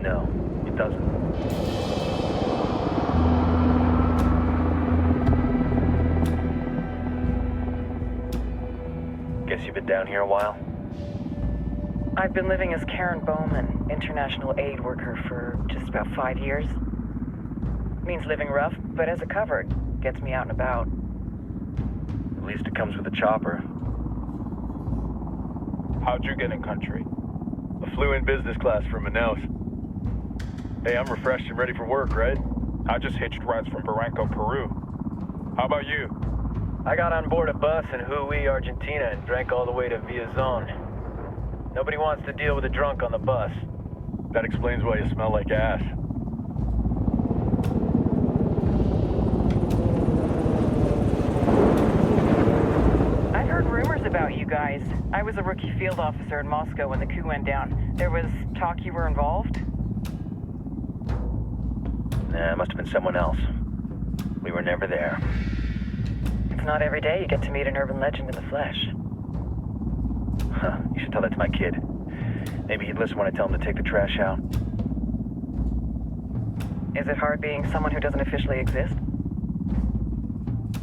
No, it doesn't. Guess you've been down here a while? I've been living as Karen Bowman, international aid worker, for just about 5 years. Means living rough, but as a cover, gets me out and about. At least it comes with a chopper. How'd you get in country? I flew in business class from Manaus. Hey, I'm refreshed and ready for work, right? I just hitched rides from Barranco, Peru. How about you? I got on board a bus in Hui, Argentina, and drank all the way to Villazon. Nobody wants to deal with a drunk on the bus. That explains why you smell like ass. I've heard rumors about you guys. I was a rookie field officer in Moscow when the coup went down. There was talk you were involved? Nah, it must have been someone else. We were never there. It's not every day you get to meet an urban legend in the flesh. Huh, you should tell that to my kid. Maybe he'd listen when I tell him to take the trash out. Is it hard being someone who doesn't officially exist?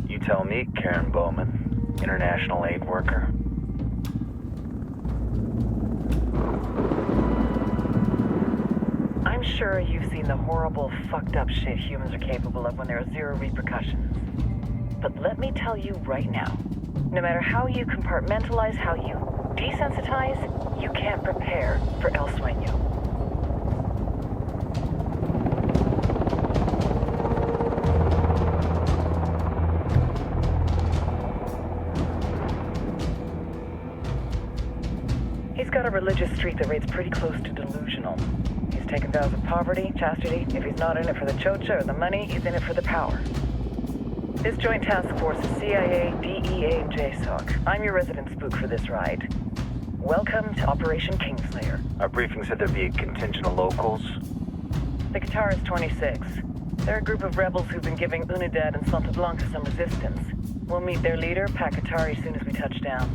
You tell me, Karen Bowman, international aid worker. I'm sure you've seen the horrible, fucked up shit humans are capable of when there are zero repercussions. But let me tell you right now, no matter how you compartmentalize, how you desensitize, you can't prepare for El Sueño. He's got a religious streak that rates pretty close to delusional. He's taken vows of poverty, chastity. If he's not in it for the chocha or the money, he's in it for the power. This joint task force is CIA, DEA, and JSOC. I'm your resident spook for this ride. Welcome to Operation Kingslayer. Our briefing said there'd be a contingent of locals. The Qatar is 26. They're a group of rebels who've been giving Unidad and Santa Blanca some resistance. We'll meet their leader, Pakatari, as soon as we touch down.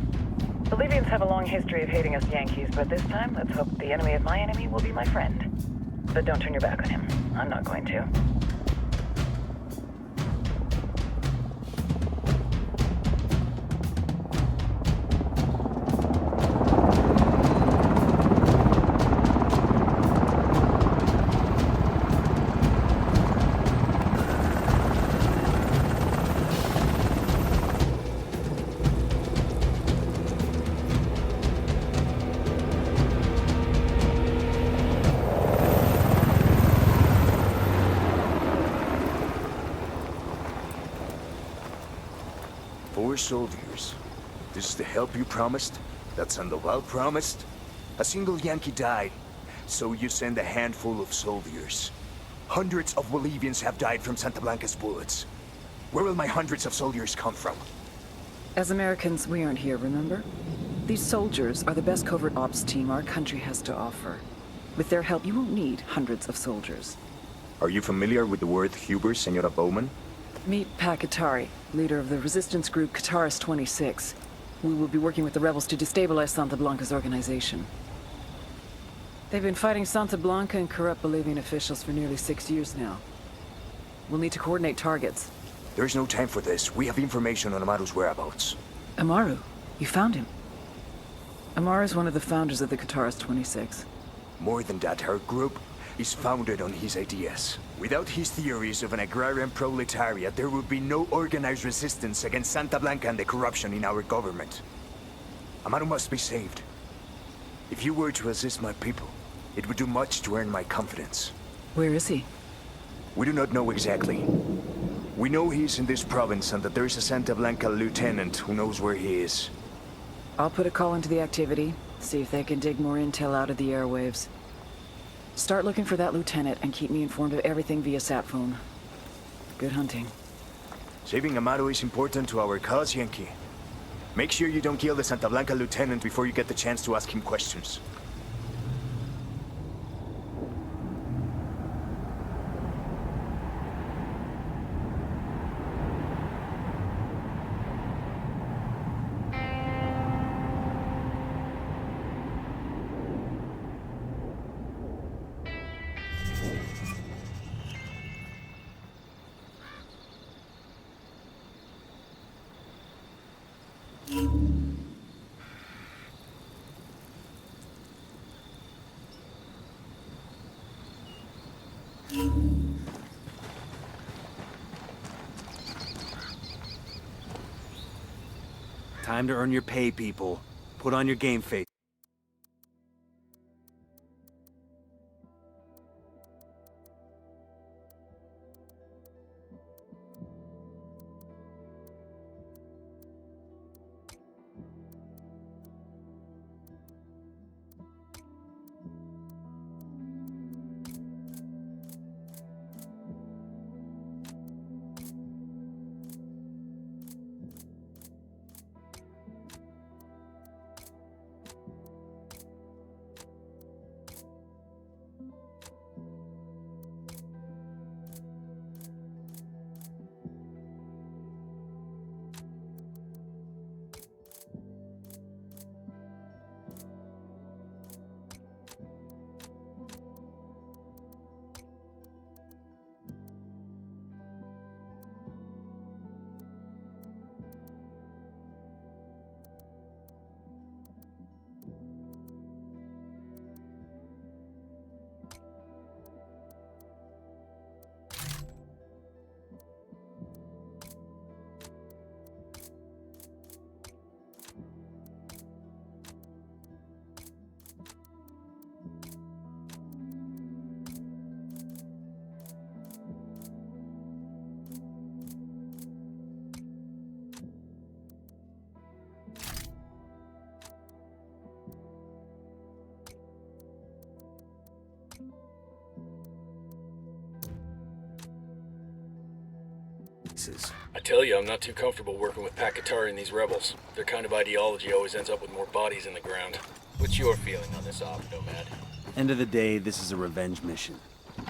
Bolivians have a long history of hating us Yankees, but this time, let's hope the enemy of my enemy will be my friend. But don't turn your back on him. I'm not going to. Four soldiers. This is the help you promised? That Sandoval promised? A single Yankee died, so you send a handful of soldiers. Hundreds of Bolivians have died from Santa Blanca's bullets. Where will my hundreds of soldiers come from? As Americans, we aren't here, remember? These soldiers are the best covert ops team our country has to offer. With their help, you won't need hundreds of soldiers. Are you familiar with the word Huber, Senora Bowman? Meet Pakatari, leader of the resistance group Qataris 26. We will be working with the rebels to destabilize Santa Blanca's organization. They've been fighting Santa Blanca and corrupt Bolivian officials for nearly 6 years now. We'll need to coordinate targets. There's no time for this. We have information on Amaru's whereabouts. Amaru? You found him? Amaru is one of the founders of the Qataris 26. More than that, our group is founded on his ideas. Without his theories of an agrarian proletariat, there would be no organized resistance against Santa Blanca and the corruption in our government. Amaru must be saved. If you were to assist my people, it would do much to earn my confidence. Where is he? We do not know exactly. We know he's in this province and that there is a Santa Blanca lieutenant who knows where he is. I'll put a call into the activity, see if they can dig more intel out of the airwaves. Start looking for that lieutenant and keep me informed of everything via sat phone. Good hunting. Saving Amaru is important to our cause, Yankee. Make sure you don't kill the Santa Blanca lieutenant before you get the chance to ask him questions. Time to earn your pay, people. Put on your game face. I tell you, I'm not too comfortable working with Pakatari and these rebels. Their kind of ideology always ends up with more bodies in the ground. What's your feeling on this op, Nomad? End of the day, this is a revenge mission.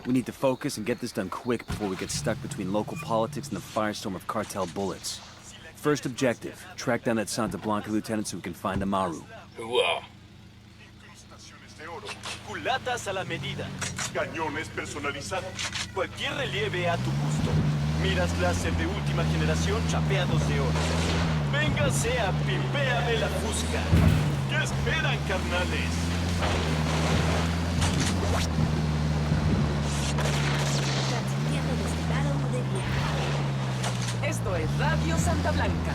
We need to focus and get this done quick before we get stuck between local politics and the firestorm of cartel bullets. First objective, track down that Santa Blanca lieutenant so we can find Amaru. Hooah! Culatas a la medida. Cañones personalizados. Cualquier relieve a tu gusto. Miras láser de última generación chapeados de oro. Véngase a pipéame la fusca. ¿Qué esperan, carnales? Transmitiendo desde Battle de Viena. Esto es Radio Santa Blanca.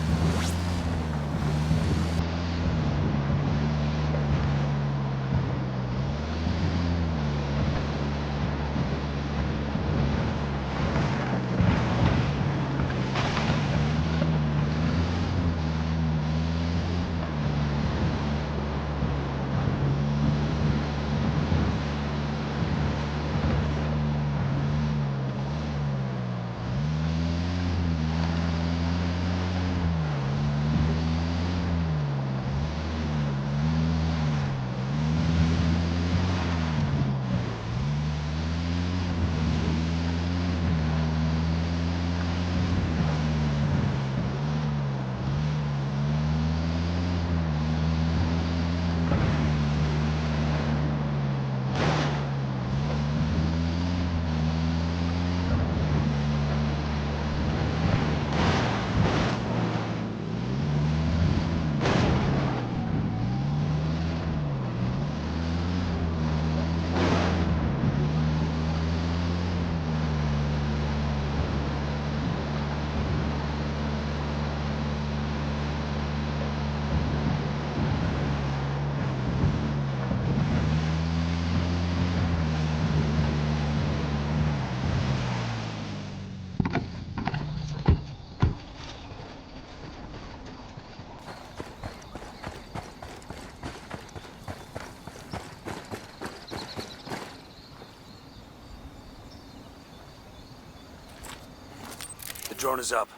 The drone is up.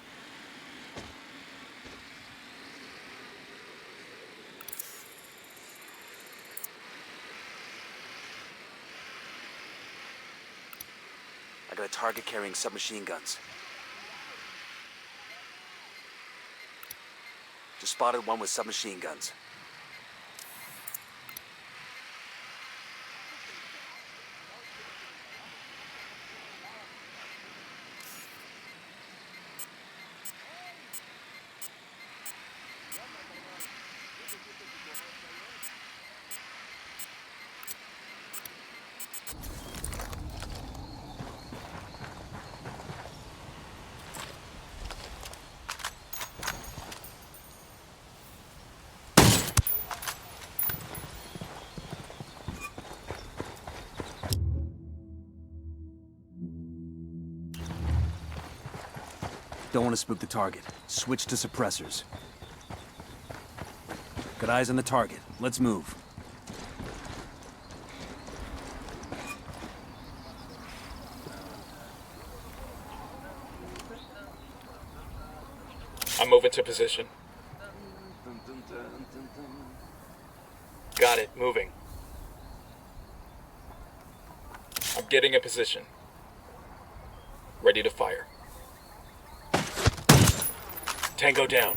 I got a target carrying submachine guns. Just spotted one with submachine guns. Don't want to spook the target. Switch to suppressors. Got eyes on the target. Let's move. I'm moving to position. Got it, moving. I'm getting a position. Ready to fire. Tango down.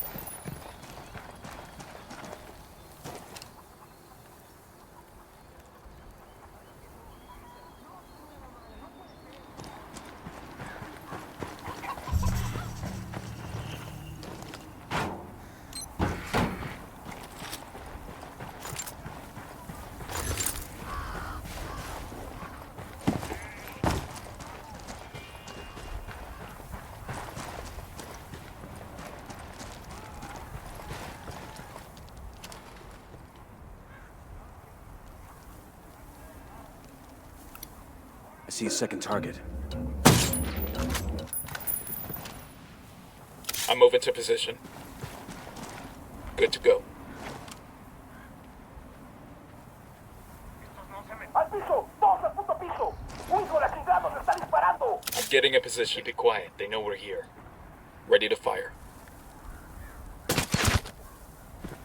I see a second target. I'm moving to position. Good to go. I'm getting a position. Keep it quiet. They know we're here. Ready to fire.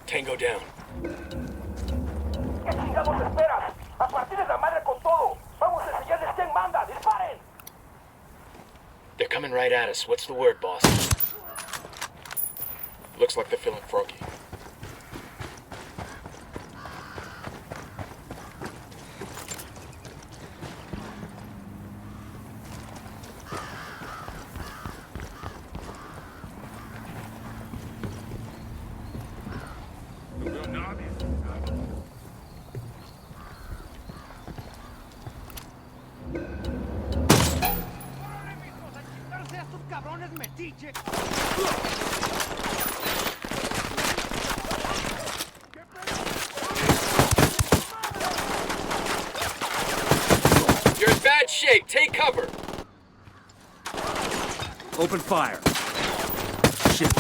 Tango down. They're coming right at us. What's the word, boss? Looks like they're feeling froggy. You're in bad shape. Take cover. Open fire. Shit.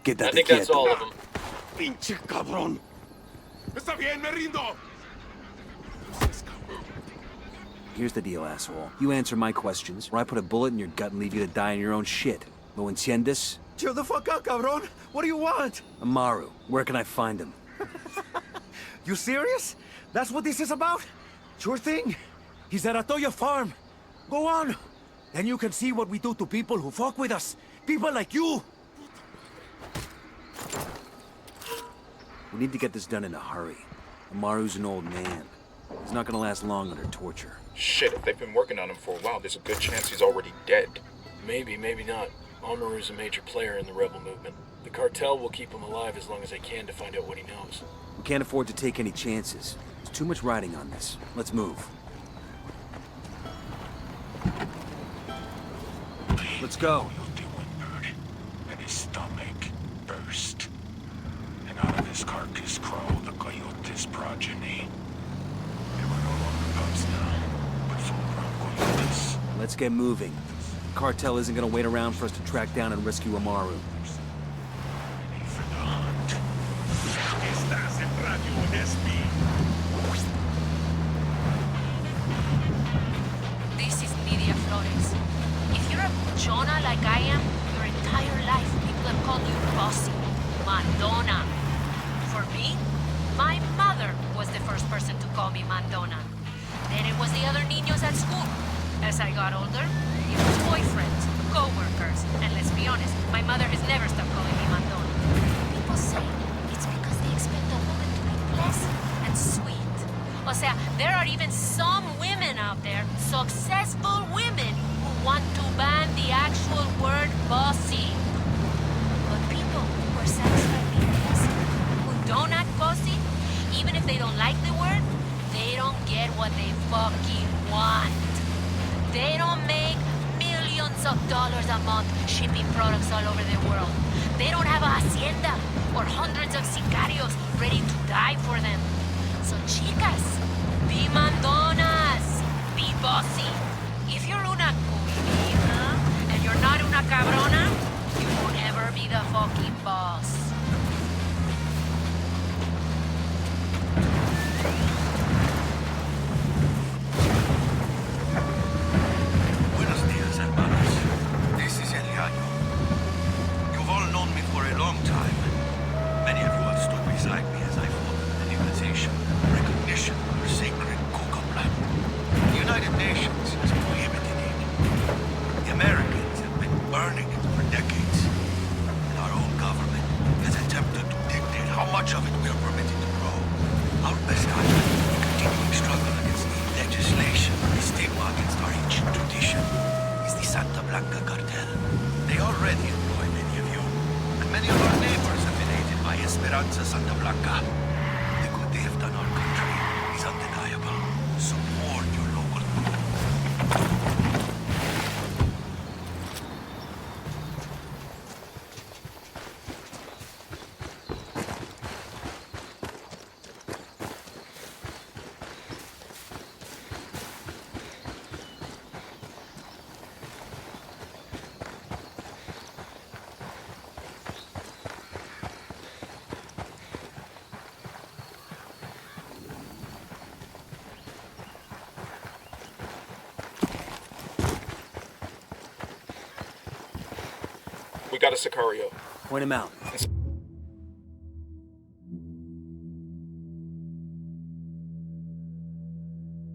Get that I think that's all of them. Pinche cabrón. Está bien, me rindo. Here's the deal, asshole. You answer my questions, or I put a bullet in your gut and leave you to die in your own shit. ¿Lo entiendes? Chill the fuck out, cabrón. What do you want? Amaru, where can I find him? You serious? That's what this is about? Sure thing. He's at Atoya Farm. Go on. Then you can see what we do to people who fuck with us. People like you. We need to get this done in a hurry. Amaru's an old man. He's not gonna last long under torture. Shit, if they've been working on him for a while, there's a good chance he's already dead. Maybe, maybe not. Amaru's a major player in the rebel movement. The cartel will keep him alive as long as they can to find out what he knows. We can't afford to take any chances. There's too much riding on this. Let's move. Let's go. And his stomach burst. And out of his carcass crawled the coyote's progeny. They were no longer pups now, but full-grown coyotes. Let's get moving. The cartel isn't gonna wait around for us to track down and rescue Amaru. buchona like I am, your entire life people have called you bossy. Mandona. For me, my mother was the first person to call me Mandona. Then it was the other niños at school. As I got older, it was boyfriends, co-workers, and let's be honest, my mother has never stopped calling me Mandona. People say it's because they expect a woman to be pleasant and sweet. O sea, there are even some women out there, successful women, who want to ban the actual word bossy. But people who are satisfied being pleasant, who don't act bossy, even if they don't like the word, they don't get what they fucking want. They don't make millions of dollars a month shipping products all over the world. They don't have a hacienda or hundreds of sicarios ready to die for them. So chicas, be mandonas, be bossy. If you're una cuidita and you're not una cabrona, you won't ever be the fucking boss. Buenos dias, hermanos. This is El Gallo. You've all known me for a long time. Many of you have stood beside me as I fought for legalization, recognition of our sacred coca plant. The United Nations has prohibited it. The Americans have been burning it for decades. And our own government has attempted to dictate how much of it we are permitted to grow. Our best argument in the continuing struggle against the legislation, the stigma against our ancient tradition, is the Santa Blanca cartel. They already employ many of you, and many of our neighbors have been aided by Esperanza Santa Blanca. The good they have done our country is undeniable. Support your local. We got a Sicario. Point him out.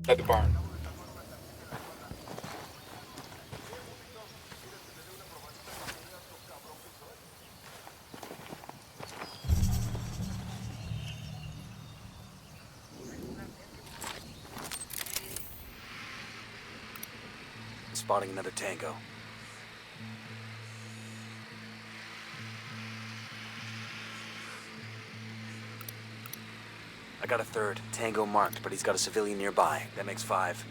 At the barn. Spotting another tango. I got a third. Tango marked, but he's got a civilian nearby. That makes 5.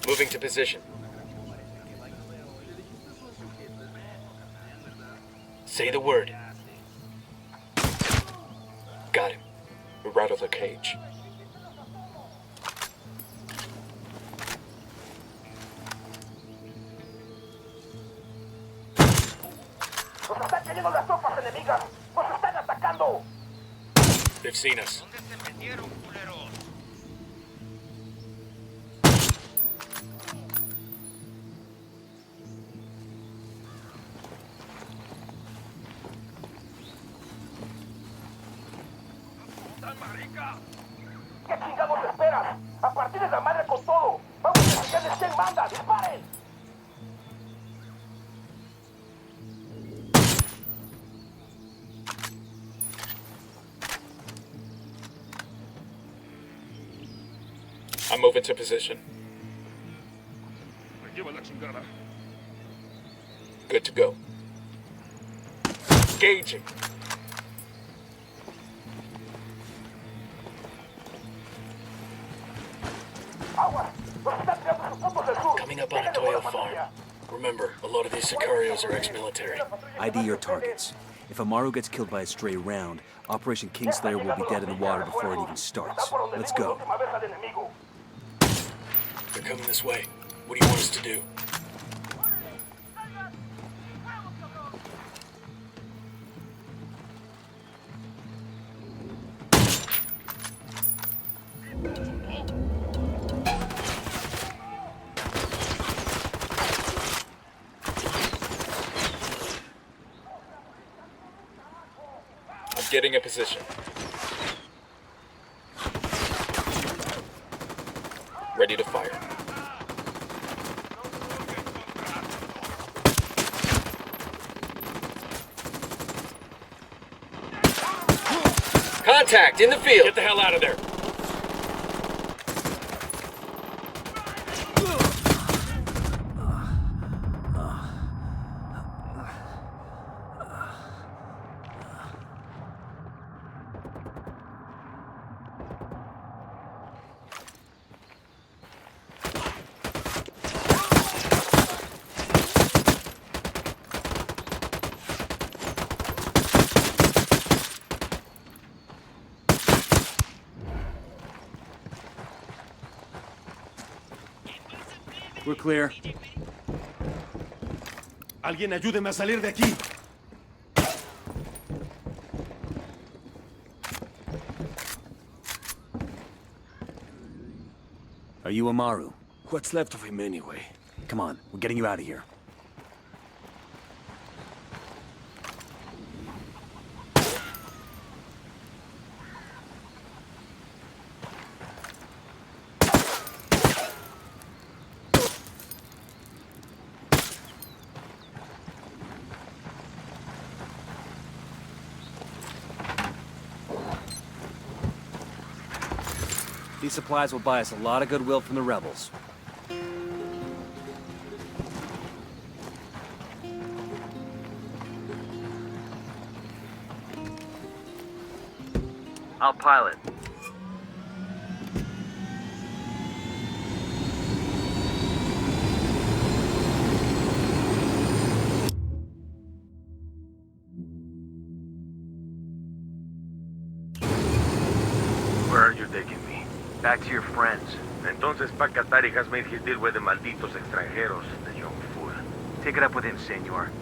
Moving to position. Say the word. Got him. We're out of the cage. ¡Nos están cayendo las tropas enemigas! ¡Nos están atacando! They've seen us. ¿Qué chingados esperas? ¡A partir de la madre con todo! ¡Vamos a sacarles quién manda! ¡Disparen! I'm moving to position. Good to go. Engaging. ¡Agua! Nos están tirando sus putos del sur. Coming up on a Toyo farm. Remember, a lot of these Sicarios are ex-military. ID your targets. If Amaru gets killed by a stray round, Operation Kingslayer will be dead in the water before it even starts. Let's go. They're coming this way. What do you want us to do? Getting a position. Ready to fire. Contact in the field. Get the hell out of there. We're clear. Alguien ayúdeme a salir de aquí. Are you Amaru? What's left of him anyway? Come on, we're getting you out of here. These supplies will buy us a lot of goodwill from the rebels. I'll pilot. Where are you taking me? Back to your friends. Entonces Pacatari has made his deal with the malditos extranjeros, the young fool. Take it up with him, senor.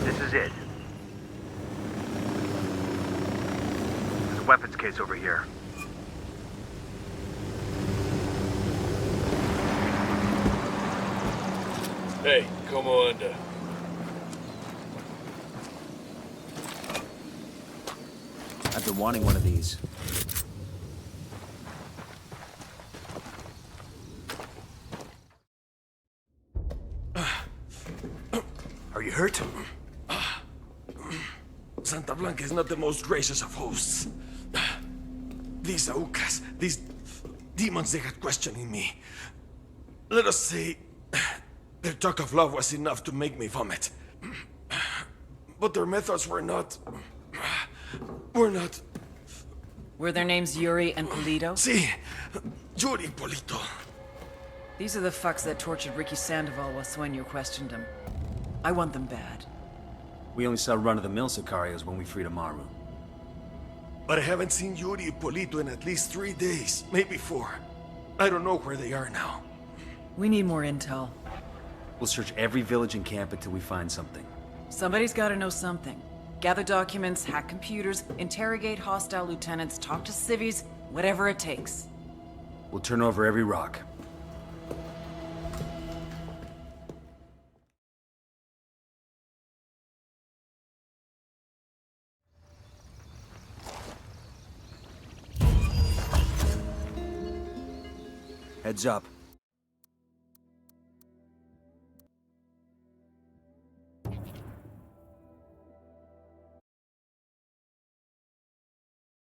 This is it. There's a weapons case over here. Hey, como anda? I've been wanting one of these. Are you hurt? Santa Blanca is not the most gracious of hosts. These Aucas, these demons they had questioning me. Let us say, their talk of love was enough to make me vomit. But their methods were not... Were their names Yuri and Polito? Sí, Yuri Polito. These are the fucks that tortured Ricky Sandoval while Sueño questioned him. I want them bad. We only saw run-of-the-mill Sicarios when we freed Amaru. But I haven't seen Yuri and Polito in at least 3 days, maybe 4. I don't know where they are now. We need more intel. We'll search every village and camp until we find something. Somebody's gotta know something. Gather documents, hack computers, interrogate hostile lieutenants, talk to civvies, whatever it takes. We'll turn over every rock. Heads up.